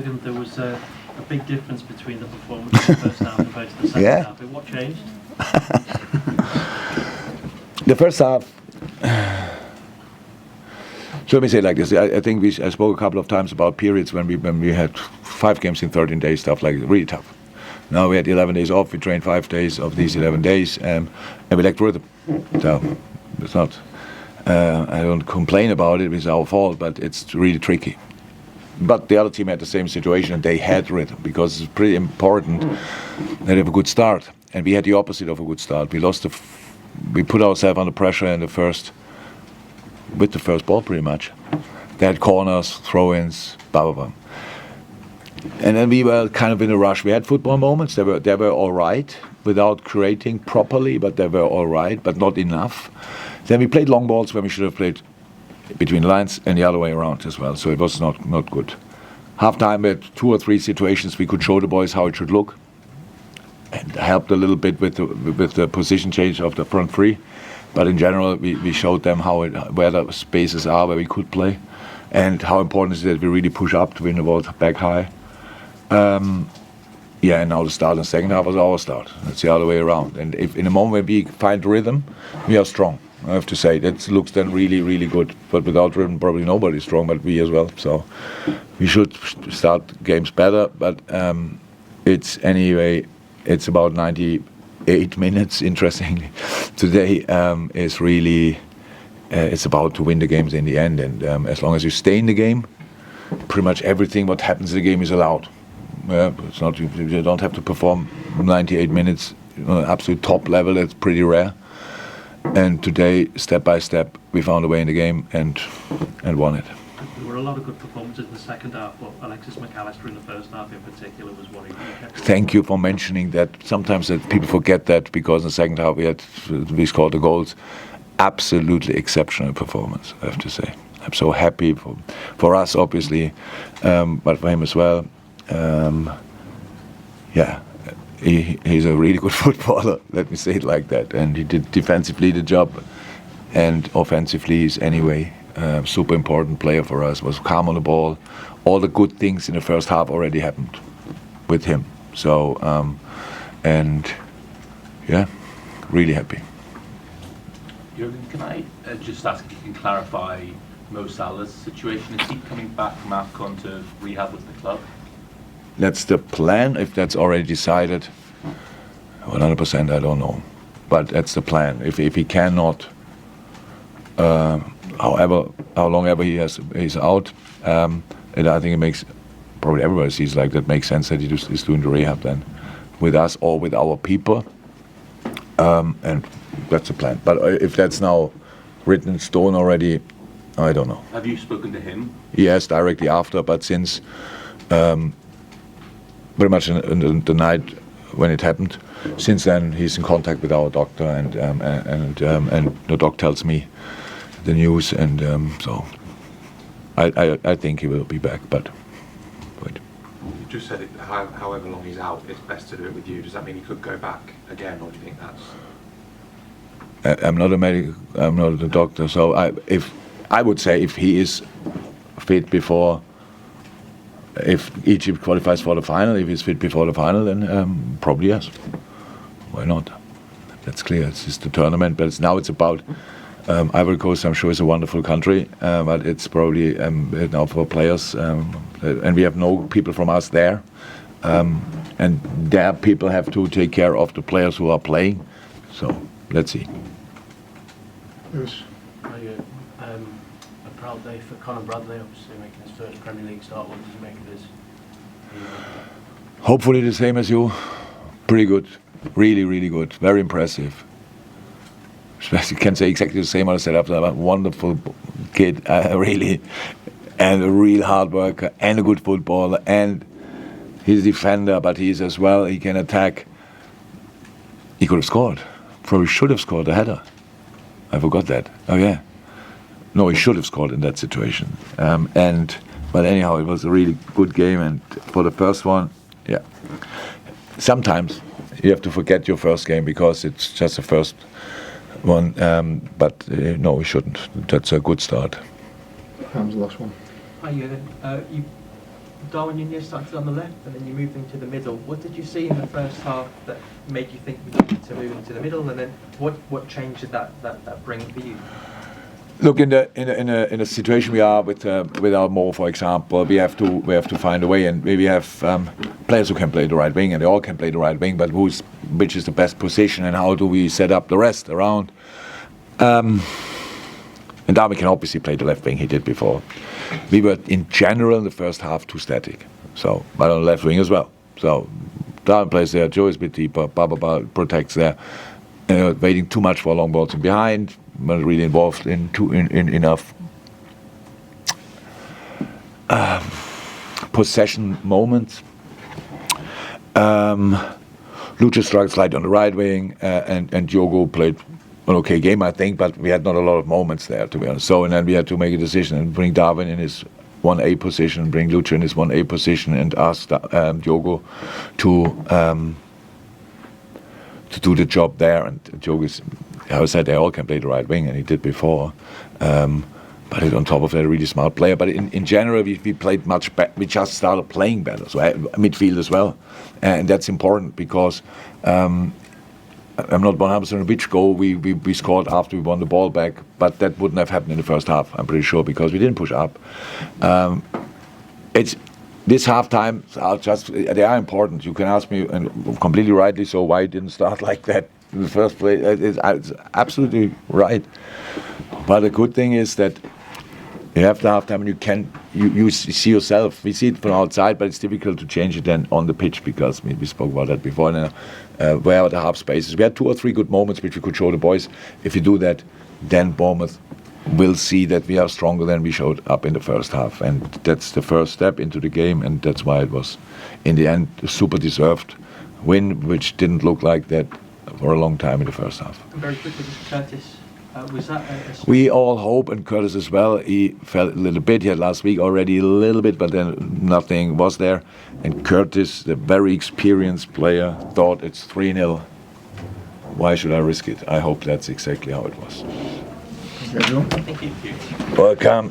There was a big difference between the performance in the first half opposed to the second Yeah. half. What changed? The first half. So let me say it like this. I think I spoke a couple of times about periods when we had 5 games in 13 days, stuff like really tough. Now we had 11 days off. We trained 5 days of these 11 days, and we lacked rhythm. So it's not. I don't complain about it. It's our fault, but it's really tricky. But the other team had the same situation, and they had rhythm because it's pretty important that they have a good start. And we had the opposite of a good start. We put ourselves under pressure in with the first ball pretty much. They had corners, throw-ins, blah blah blah. And then we were kind of in a rush. We had football moments. They were all right without creating properly, but they were all right, but not enough. Then we played long balls when we should have played between the lines and the other way around as well. So it was not good. Half-time, we had 2 or 3 situations we could show the boys how it should look, and helped a little bit with the position change of the front 3. But in general, we showed them where the spaces are where we could play, and how important it is that we really push up to win the ball back high. And now the start in the second half was our start. It's the other way around. And if in a moment where we find rhythm, we are strong. I have to say that looks then really, really good. But without rhythm, probably nobody's strong, but we as well. So we should start games better. But it's about 98 minutes. Interestingly, today is really it's about to win the games in the end. And as long as you stay in the game, pretty much everything what happens in the game is allowed. It's not you don't have to perform 98 minutes on an absolute top level. That's pretty rare. And today, step by step, we found a way in the game and won it. There were a lot of good performances in the second half, but Alexis McAllister in the first half in particular was one who Thank you for mentioning that. Sometimes people forget that because in the second half we scored the goals. Absolutely exceptional performance, I have to say. I'm so happy for us, obviously, but for him as well. He's a really good footballer, let me say it like that. And he did defensively the job, and offensively he's anyway super important player for us. Was calm on the ball. All the good things in the first half already happened with him. So, really happy. Jurgen, can I just ask if you can clarify Mo Salah's situation? Is he coming back from AFCON to rehab with the club? That's the plan. If that's already decided, 100%, I don't know. But that's the plan. If he cannot, how long ever he's out, and I think it makes, probably everybody sees like that, makes sense that he's doing the rehab then with us or with our people. And that's the plan. But if that's now written in stone already, I don't know. Have you spoken to him? Yes, directly after, but since pretty much in the night when it happened, since then he's in contact with our doctor, and the doc tells me the news, and so I think he will be back, but wait. You just said it, however long he's out, it's best to do it with you. Does that mean he could go back again, or do you think that's... I'm not a medic. I'm not a doctor. So I would say if he is fit before, if Egypt qualifies for the final, if he's fit before the final, then probably yes. Why not? That's clear. It's just the tournament, but now it's about Ivory Coast. I'm sure it's a wonderful country, but it's probably now for players, and we have no people from us there, and their people have to take care of the players who are playing. So let's see. Yes. A proud day for Conor Bradley, obviously making his first Premier League start. What did you make of his? Hopefully the same as you. Pretty good. Really, really good. Very impressive. You can say exactly the same what I said after that. Wonderful kid, really, and a real hard worker, and a good footballer, and he's a defender, but he's as well, he can attack. He could have scored. Probably should have scored a header. I forgot that. Oh yeah. No, he should have scored in that situation. But anyhow, it was a really good game, and for the first one, yeah. Sometimes you have to forget your first game because it's just the first one. But no, we shouldn't. That's a good start. Ham's the last one. Hi, you Darwin Nunez started on the left and then you moved into the middle. What did you see in the first half that made you think we needed to move into the middle? And then what change did that bring for you? Look, in a situation we are with our Mo, for example, we have to find a way, and we have players who can play the right wing, and they all can play the right wing. But which is the best position, and how do we set up the rest around? And Darwin can obviously play the left wing. He did before. We were in general in the first half too static, so but on the left wing as well. So Darwin plays there. Joe is a bit deeper. Baba protects there. Waiting too much for long balls in behind. Not really involved in enough possession moments. Lucha struggled slightly on the right wing, and Diogo played an okay game, I think, but we had not a lot of moments there, to be honest. So, and then we had to make a decision and bring Darwin in his 1A position, bring Lucha in his 1A position, and ask Diogo to do the job there. And Diogo is, I said, they all can play the right wing, and he did before. But on top of that, a really smart player. But in general, we played much better. We just started playing better. So midfield as well, and that's important because I'm not 100% which goal we scored after we won the ball back, but that wouldn't have happened in the first half. I'm pretty sure because we didn't push up. It's this halftime. They are important. You can ask me, and completely rightly so, why it didn't start like that in the first place. It's absolutely right. But the good thing is that you have the halftime, and you see yourself. We see it from outside, but it's difficult to change it then on the pitch because we spoke about that before. Where are the half spaces? We had 2 or 3 good moments which we could show the boys. If you do that, then Bournemouth will see that we are stronger than we showed up in the first half, and that's the first step into the game, and that's why it was, in the end, a super deserved win, which didn't look like that for a long time in the first half. Very quickly, Curtis. Was that we all hope, and Curtis as well, he felt a little bit. He had last week already a little bit, but then nothing was there. And Curtis, the very experienced player, thought it's 3-0. Why should I risk it? I hope that's exactly how it was. Okay, Joe. Thank you. Welcome.